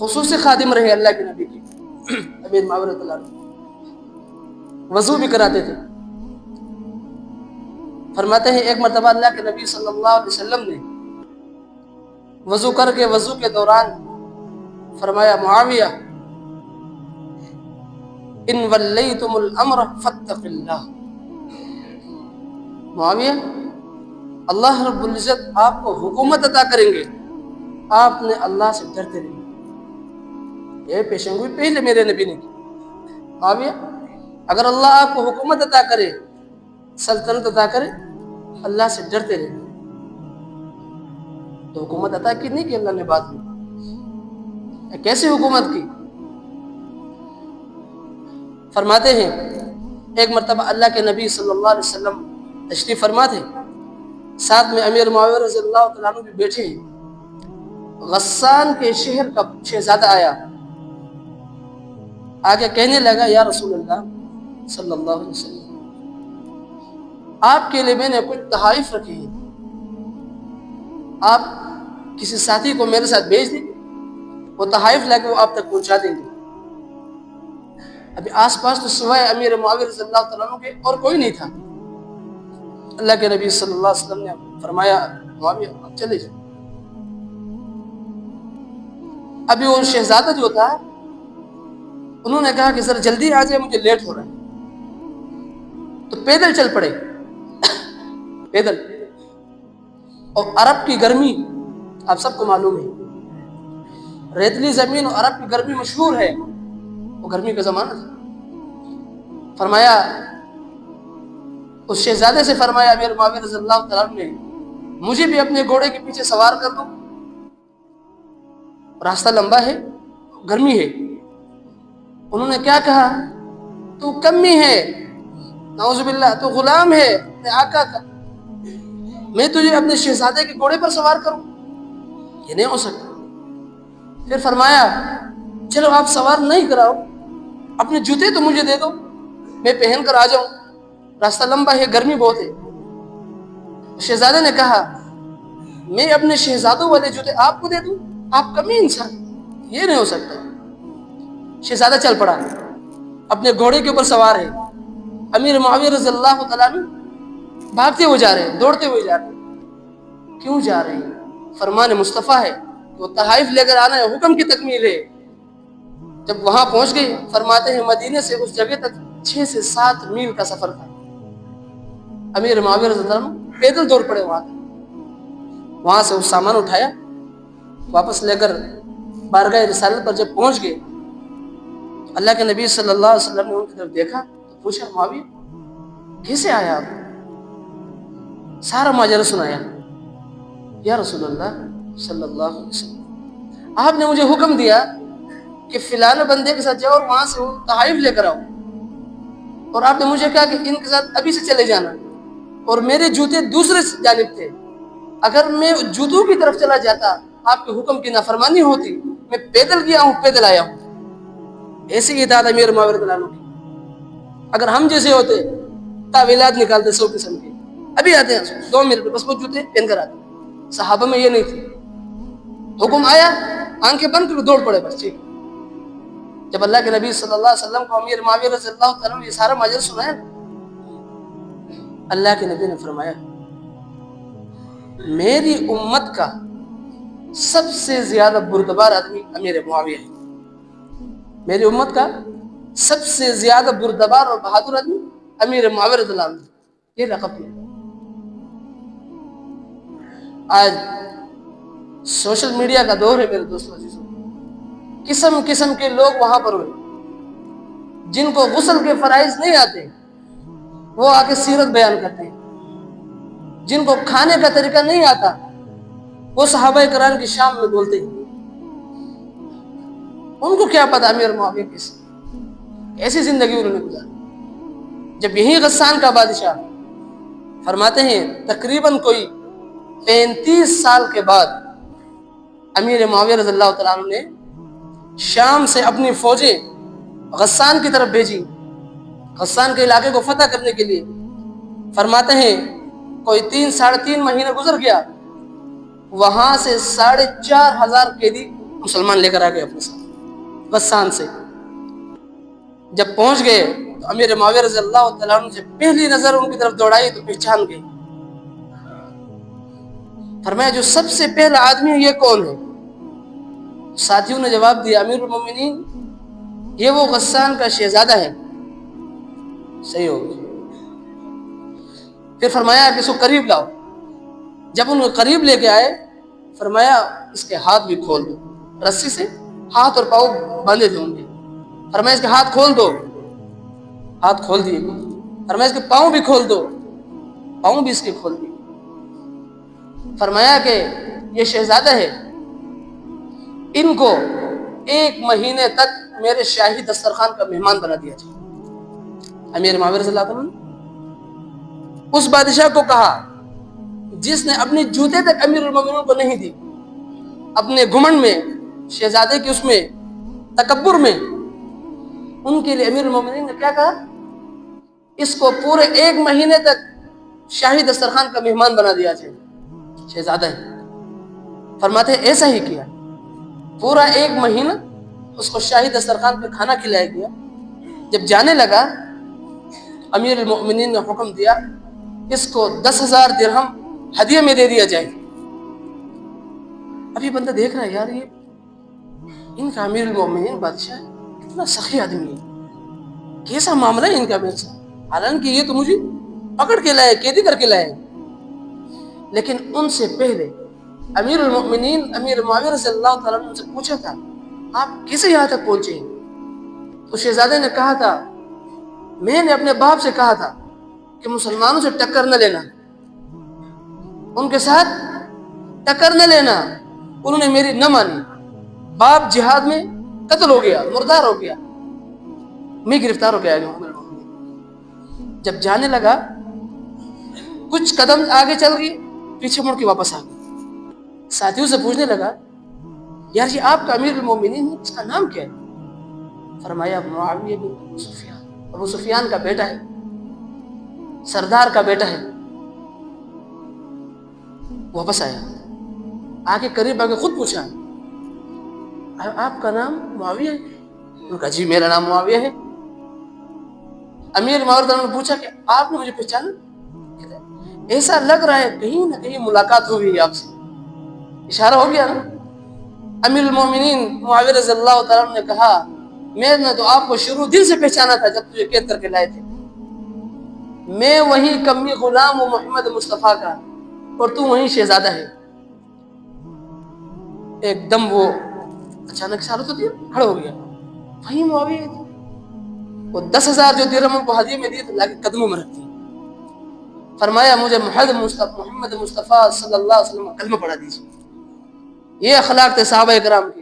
خصوصی خادم رہے اللہ کے نبی کی، امیر معاویہ رضی اللہ عنہ وضو بھی کراتے تھے۔ فرماتے ہیں ایک مرتبہ اللہ کے نبی صلی اللہ علیہ وسلم نے وضو کر کے وضو کے دوران فرمایا معاویہ ان ولیتم الامر فاتق اللہ، معاویہ اللہ رب العزت آپ کو حکومت عطا کریں گے، آپ نے اللہ سے ڈرتے رہیے۔ یہ پیشنگوئی پہلے میرے نبی نے کی، معاویہ اگر اللہ آپ کو حکومت عطا کرے، سلطنت عطا کرے، اللہ سے ڈرتے رہیے۔ تو حکومت عطا کی نہیں کہ اللہ نے بات میں، کیسے حکومت کی؟ فرماتے ہیں ایک مرتبہ اللہ کے نبی صلی اللہ علیہ وسلم تشریف فرما تھے، ساتھ میں امیر معاویہ رضی اللہ تعالیٰ عنہ بھی بیٹھے ہیں۔ غسان کے شہر کا شہزادہ آیا، آگے کہنے لگا یا رسول اللہ صلی اللہ علیہ وسلم، آپ کے لیے میں نے کچھ تحائف رکھے ہیں، آپ کسی ساتھی کو میرے ساتھ بھیج دیں، وہ تحائف لا کے وہ آپ تک پہنچا دیں گے۔ ابھی آس پاس تو سوائے امیر معاویہ رضی اللہ تعالیٰ عنہ کے اور کوئی نہیں تھا۔ اللہ کے نبی صلی اللہ علیہ وسلم نے فرمایا معاویہ آپ چلے جائیں۔ ابھی وہ شہزادہ جو تھا انہوں نے کہا کہ ذرا جلدی آ جائے، مجھے لیٹ ہو رہا ہے، تو پیدل چل پڑے، پیدل۔ اور عرب کی گرمی آپ سب کو معلوم ہے، ریتلی زمین اور عرب کی گرمی مشہور ہے، وہ گرمی کا زمانہ تھا۔ فرمایا اس شہزادے سے فرمایا امیر معاویہ رضی اللہ تعالیٰ عنہ نے مجھے بھی اپنے گھوڑے کے پیچھے سوار کر دو، راستہ لمبا ہے، گرمی ہے۔ انہوں نے کیا کہا؟ تو کمی ہے، نعوذ باللہ، تو غلام ہے اپنے آقا کا، میں تجھے اپنے شہزادے کے گھوڑے پر سوار کروں؟ یہ نہیں ہو سکتا۔ پھر فرمایا چلو آپ سوار نہیں کراؤ، اپنے جوتے تو مجھے دے دو، میں پہن کر آ جاؤں، راستہ لمبا ہے، گرمی بہت ہے۔ شہزادے نے کہا میں اپنے شہزادوں والے جوتے آپ کو دے دوں؟ آپ کمی انسان، یہ نہیں ہو سکتا۔ شہزادہ چل پڑا، اپنے گھوڑے کے اوپر سوار ہے، امیر معاویہ رضی اللہ تعالیٰ عنہ بھاگتے ہوئے جا رہے ہیں، دوڑتے ہوئے جا رہے ہیں۔ کیوں جا رہے ہیں؟ فرمان مصطفیٰ ہے، وہ تحائف لے کر آنا ہے، حکم کی تکمیل ہے۔ جب وہاں پہنچ گئے، فرماتے ہیں مدینے سے اس جگہ تک 6 سے 7 میل کا سفر تھا۔ امیر معاویہ رضی اللہ عنہ پیدل دوڑ پڑے وہاں سے وہ سامان اٹھایا، واپس لے کر بارگاہ رسالت پر جب پہنچ گئے، اللہ کے نبی صلی اللہ علیہ وسلم نے ان کی طرف دیکھا تو پوچھا معاویہ کیسے آیا آپ؟ سارا ماجرا سنایا۔ یا رسول اللہ صلی اللہ علیہ وسلم، آپ نے مجھے حکم دیا کہ فلاں بندے کے ساتھ جاؤ اور وہاں سے وہ تحائف لے کر آؤ، اور آپ نے مجھے کہا کہ ان کے ساتھ ابھی سے چلے جانا، اور میرے جوتے دوسرے جانب تھے، اگر میں جوتوں کی طرف چلا جاتا آپ کے حکم کی نافرمانی ہوتی، میں پیدل گیا ہوں، پیدل آیا ہوں۔ ایسی اطاعت امیر معاویہ رضی اللہ عنہ کی۔ اگر ہم جیسے ہوتے تعویلات نکالتے 100 قسم کے، ابھی آتے ہیں 2 منٹ میں بس وہ جوتے پہن کر آتے۔ صحابہ میں یہ نہیں تھی، حکم آیا آنکھیں بند کر دوڑ پڑے، بس ٹھیک۔ جب اللہ کے نبی صلی اللہ علیہ وسلم کو امیر معاویہ رضی اللہ تعالیٰ عنہ یہ سارا ماجرا سنایا، اللہ کے نبی نے فرمایا میری امت کا سب سے زیادہ بردبار آدمی امیر معاویہ ہے، میری امت کا سب سے زیادہ بردبار اور بہادر آدمی امیر معاویہ رضی اللہ عنہ، یہ لقب ہے۔ آج سوشل میڈیا کا دور ہے میرے دوستوں عزیزوں، قسم قسم کے لوگ وہاں پر ہوئے جن کو غسل کے فرائض نہیں آتے، وہ آ کے سیرت بیان کرتے ہیں، جن کو کھانے کا طریقہ نہیں آتا، وہ صحابہ کرام کی شام میں بولتے ہیں۔ ان کو کیا پتا امیر معاویہ ایسی زندگی انہوں نے گزاری۔ جب یہی غسان کا بادشاہ فرماتے ہیں تقریباً کوئی 35 سال کے بعد امیر معاویہ رضی اللہ تعالیٰ عنہ نے شام سے اپنی فوجیں غسان کی طرف بھیجی، غسان کے علاقے کو فتح کرنے کے لیے۔ فرماتے ہیں کوئی 3 ساڑھے 3 مہینے گزر گیا، وہاں سے 4,500 قیدی مسلمان لے کر آ گئے اپنے ساتھ غسان سے. جب پہنچ گئے تو امیر معاویہ رضی اللہ تعالیٰ عنہ سے پہلی نظر ان کی طرف دوڑائی تو پہچان گئے. فرمایا جو سب سے پہلا آدمی ہے یہ کون ہے؟ ساتھیوں نے جواب دیا امیر المومنین یہ وہ غسان کا شہزادہ ہے. صحیح ہو گیا. پھر فرمایا کہ اس کو قریب لاؤ. جب ان کو قریب لے کے آئے فرمایا اس کے ہاتھ بھی کھول دو. رسی سے ہاتھ اور پاؤں باندھے تھے ان کے. فرمایا اس کے ہاتھ کھول دو. ہاتھ کھول دیے. فرمایا اس کے پاؤں بھی کھول دو. پاؤں بھی اس کے کھول دیے. فرمایا کہ یہ شہزادہ ہے ان کو 1 مہینے تک میرے شاہی دسترخوان کا مہمان بنا دیا جائے. امیر معاویہ رضی اللہ عنہ اس بادشاہ کو کہا جس نے اپنی جوتے تک امیر المومنین کو نہیں دی. اپنے گھمنڈ میں شہزادے کی اس میں تکبر میں ان کے لیے امیر المومنین نے کیا کہا اس کو پورے 1 مہینے تک شاہی دسترخوان کا مہمان بنا دیا جائے. شہزادہ ہے. فرماتے ہیں ایسا ہی کیا. پورا 1 مہینہ اس کو شاہی دسترخوان پہ کھانا کھلایا گیا. جب جانے لگا امیر المؤمنین نے حکم دیا اس کو 10,000 درہم ہدیہ میں دے دیا جائے. اب یہ بندہ دیکھ رہا ہے یار یہ ان کا امیر المؤمنین بادشاہ کتنا سخی آدمی ہے, کیسا معاملہ ہے ان کا میرے ساتھ. حالانکہ یہ تو مجھے پکڑ کے لائے, قیدی کر کے لائے. لیکن ان سے پہلے امیر المؤمنین امیر معاویہ رضی اللہ تعالیٰ عنہ سے پوچھا تھا آپ کیسے یہاں تک پہنچے؟ تو شہزادے نے کہا تھا میں نے اپنے باپ سے کہا تھا کہ مسلمانوں سے ٹکر نہ لینا, ان کے ساتھ ٹکر نہ لینا. انہوں نے میری نہ مانی. باپ جہاد میں قتل ہو گیا, مردار ہو گیا, میں گرفتار ہو گیا. جب جانے لگا کچھ قدم آگے چل گئی پیچھے مڑ کے واپس آ گئی. ساتھیوں سے پوچھنے لگا یار یہ آپ کا امیر المومنین ہے, اس کا نام کیا ہے؟ فرمایا معاویہ بن ابو سفیان. ابو سفیان کا بیٹا ہے, سردار کا بیٹا ہے. واپس آیا, آگے قریب آگے خود پوچھا آپ کا نام معاویہ ہے؟ انہوں نے کہا جی میرا نام معاویہ ہے. امیر معاویہ نے پوچھا کہ آپ نے مجھے پہچانا؟ ایسا لگ رہا ہے کہیں نہ کہیں ملاقات ہوئی ہے آپ سے. اشارہ ہو گیا نا. امیر المومنین معاویہ رضی اللہ تعالیٰ عنہ نے کہا میں نے تو آپ کو شروع دن سے پہچانا تھا جب تجھے قید کر کے لائے تھے. میں وہی کمی غلام و محمد مصطفیٰ کا اور تو وہی شہزادہ ہے. ایک دم وہ اچانک سے حالت ہوتی ہے, کھڑا ہو گیا. وہی معاویہ وہ 10,000 جو درہم ان کو ہدیے میں دیے تو لا کے قدموں میں رکھ دی. فرمایا مجھے محمد مصطفیٰ صلی اللہ علیہ وسلم کلمہ پڑھا دیجیے. یہ اخلاق تھے صحابہ کرام کی.